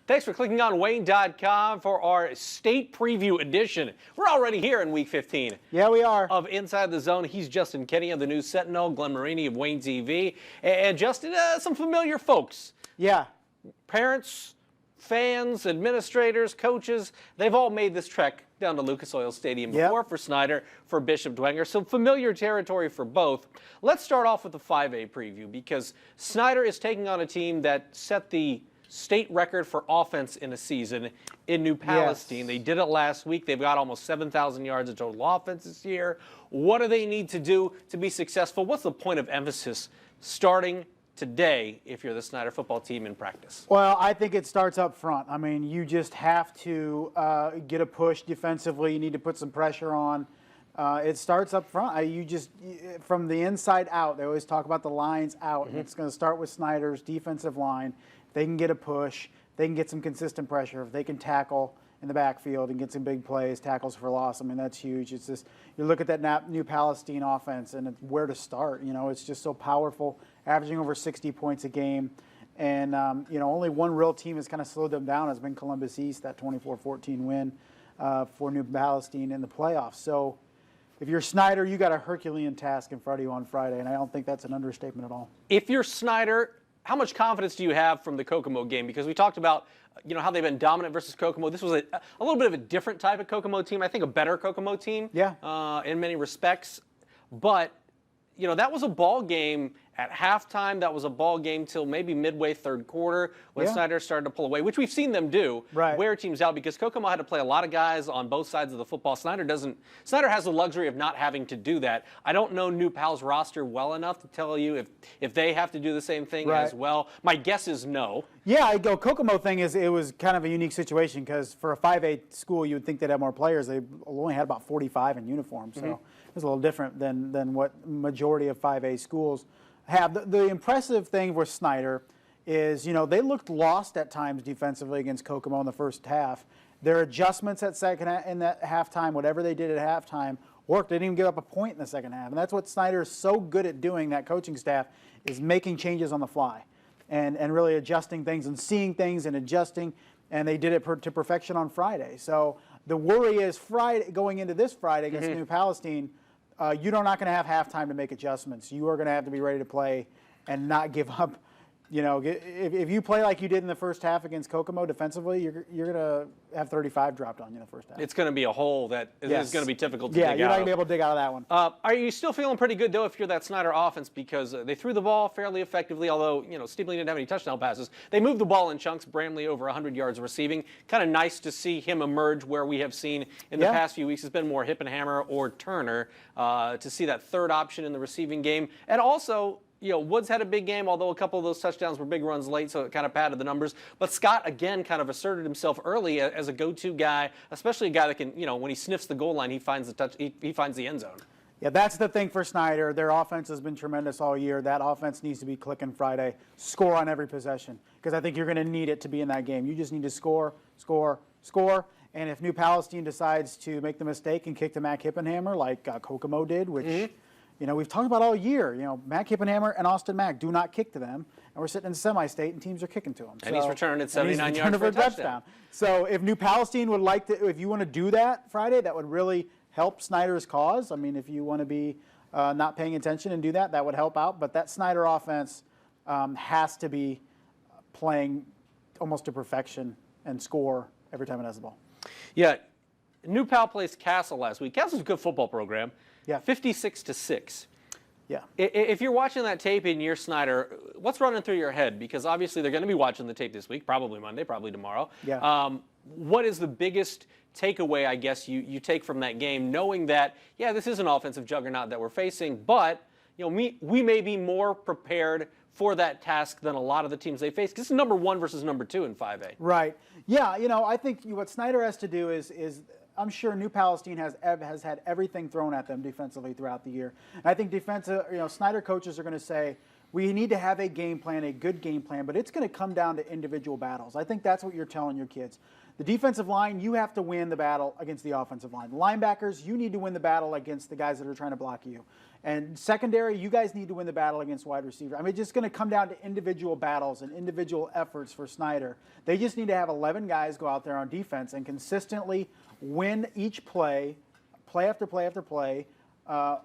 Thanks for clicking on Wayne.com for our state preview edition. We're already here in week 15. Yeah, we are. Of Inside the Zone. He's Justin Kenny of the News Sentinel, Glenn Marini of Wayne TV, and Justin, some familiar folks. Yeah. Parents, fans, administrators, coaches, they've all made this trek down to Lucas Oil Stadium before for Snyder, for Bishop Dwenger, so familiar territory for both. Let's start off with the 5A preview because Snyder is taking on a team that set the state record for offense in a season in New Palestine. Yes. They did it last week. They've got almost 7,000 yards of total offense this year. What do they need to do to be successful? What's the point of emphasis starting today if you're the Snyder football team in practice? Well, I think it starts up front. I mean, you just have to get a push defensively. You need to put some pressure on. It starts up front. From the inside out, they always talk about the lines out. And it's going to start with Snyder's defensive line. They can get a push. They can get some consistent pressure. If they can tackle in the backfield and get some big plays, tackles for loss, I mean, that's huge. It's just, you look at that New Palestine offense and where to start. You know, it's just so powerful, averaging over 60 points a game. And, only one real team has kind of slowed them down has been Columbus East, that 24-14 win for New Palestine in the playoffs. So if you're Snyder, you got a Herculean task in front of you on Friday, and I don't think that's an understatement at all. If you're Snyder, how much confidence do you have from the Kokomo game? Because we talked about, how they've been dominant versus Kokomo. This was a little bit of a different type of Kokomo team. I think a better Kokomo team. Yeah. In many respects. But, that was a ball game at halftime. That was a ball game till maybe midway third quarter when Snyder started to pull away, which we've seen them do. Right. Wear teams out because Kokomo had to play a lot of guys on both sides of the football. Snyder has the luxury of not having to do that. I don't know New Pal's roster well enough to tell you if they have to do the same thing as well. My guess is no. Yeah, Kokomo thing it was kind of a unique situation because for a 5A school, you would think they'd have more players. They only had about 45 in uniform, so it was a little different than what majority of 5A schools have. The impressive thing with Snyder is, they looked lost at times defensively against Kokomo in the first half. Their adjustments at in that halftime, whatever they did at halftime, worked. They didn't even give up a point in the second half. And that's what Snyder is so good at doing, that coaching staff, is making changes on the fly and really adjusting things and seeing things and adjusting. And they did it to perfection on Friday. So the worry is going into this Friday against New Palestine, you're not going to have halftime to make adjustments. You are going to have to be ready to play and not give up. If you play like you did in the first half against Kokomo defensively, you're going to have 35 dropped on you in the first half. It's going to be a hole that is going to be difficult to dig out. Yeah, you're not going to be able to dig out of that one. Are you still feeling pretty good, though, if you're that Snyder offense? Because they threw the ball fairly effectively, although, Steebly didn't have any touchdown passes. They moved the ball in chunks. Bramley over 100 yards receiving. Kind of nice to see him emerge where we have seen in the past few weeks. It's been more Hip and Hammer or Turner to see that third option in the receiving game. And also, Woods had a big game, although a couple of those touchdowns were big runs late, so it kind of padded the numbers. But Scott, again, kind of asserted himself early as a go-to guy, especially a guy that can, when he sniffs the goal line, he finds he finds the end zone. Yeah, that's the thing for Snyder. Their offense has been tremendous all year. That offense needs to be clicking Friday. Score on every possession, because I think you're going to need it to be in that game. You just need to score, score, score. And if New Palestine decides to make the mistake and kick to Mac Hippenhammer like Kokomo did, which... we've talked about all year. Mac Hippenhammer and Austin Mack do not kick to them, and we're sitting in semi-state, and teams are kicking to them. And he's returning at 79 yards for a touchdown. So if New Palestine would like to, if you want to do that Friday, that would really help Snyder's cause. I mean, if you want to be not paying attention and do that, that would help out. But that Snyder offense has to be playing almost to perfection and score every time it has the ball. Yeah, New Pal plays Castle last week. Castle's a good football program. Yeah. 56-6. Yeah. If you're watching that tape in your Snyder, what's running through your head? Because obviously they're going to be watching the tape this week, probably Monday, probably tomorrow. Yeah. What is the biggest takeaway, I guess, you take from that game, knowing that, this is an offensive juggernaut that we're facing, but we may be more prepared for that task than a lot of the teams they face. This is number 1 versus number 2 in 5A. Right. Yeah, I think what Snyder has to do is I'm sure New Palestine has had everything thrown at them defensively throughout the year. And I think Snyder coaches are going to say, we need to have a game plan, a good game plan, but it's going to come down to individual battles. I think that's what you're telling your kids. The defensive line, you have to win the battle against the offensive line. The linebackers, you need to win the battle against the guys that are trying to block you. And secondary, you guys need to win the battle against wide receiver. I mean, it's just going to come down to individual battles and individual efforts for Snyder. They just need to have 11 guys go out there on defense and consistently win each play, play after play after play,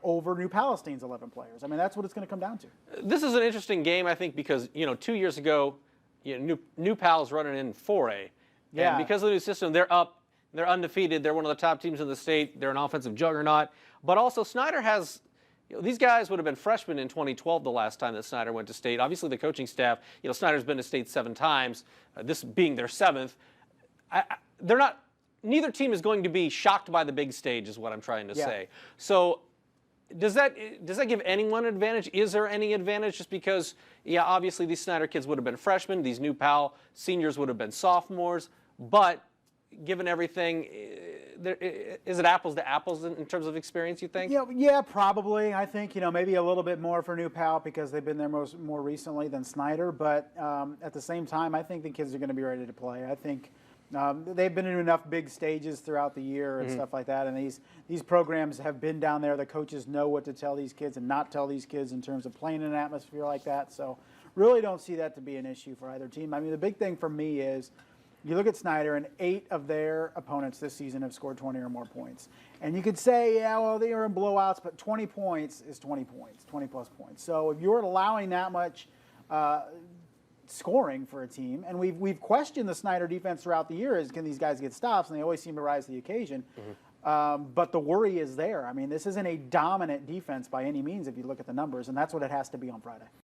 over New Palestine's 11 players. I mean, that's what it's going to come down to. This is an interesting game, I think, because 2 years ago, New Pal's running in 4A. Yeah. And because of the new system, they're up, they're undefeated, they're one of the top teams in the state, they're an offensive juggernaut. But also, Snyder has, these guys would have been freshmen in 2012 the last time that Snyder went to state. Obviously, the coaching staff, Snyder's been to state 7 times, this being their 7th. They're not, neither team is going to be shocked by the big stage, is what I'm trying to say. So, does that give anyone an advantage? Is there any advantage just because, obviously these Snyder kids would have been freshmen, these New Pal seniors would have been sophomores, but given everything, is it apples to apples in terms of experience, you think? Yeah, probably. I think, maybe a little bit more for New Pal because they've been there more recently than Snyder, but at the same time, I think the kids are going to be ready to play. I think they've been in enough big stages throughout the year and stuff like that, and these programs have been down there. The coaches know what to tell these kids and not tell these kids in terms of playing in an atmosphere like that. So really don't see that to be an issue for either team. I mean, the big thing for me is you look at Snyder, and 8 of their opponents this season have scored 20 or more points. And you could say, they are in blowouts, but 20 points is 20 points, 20-plus points. So if you're allowing that much scoring for a team, and we've questioned the Snyder defense throughout the year is can these guys get stops, and they always seem to rise to the occasion. But the worry is there. I mean, this isn't a dominant defense by any means if you look at the numbers, and that's what it has to be on Friday.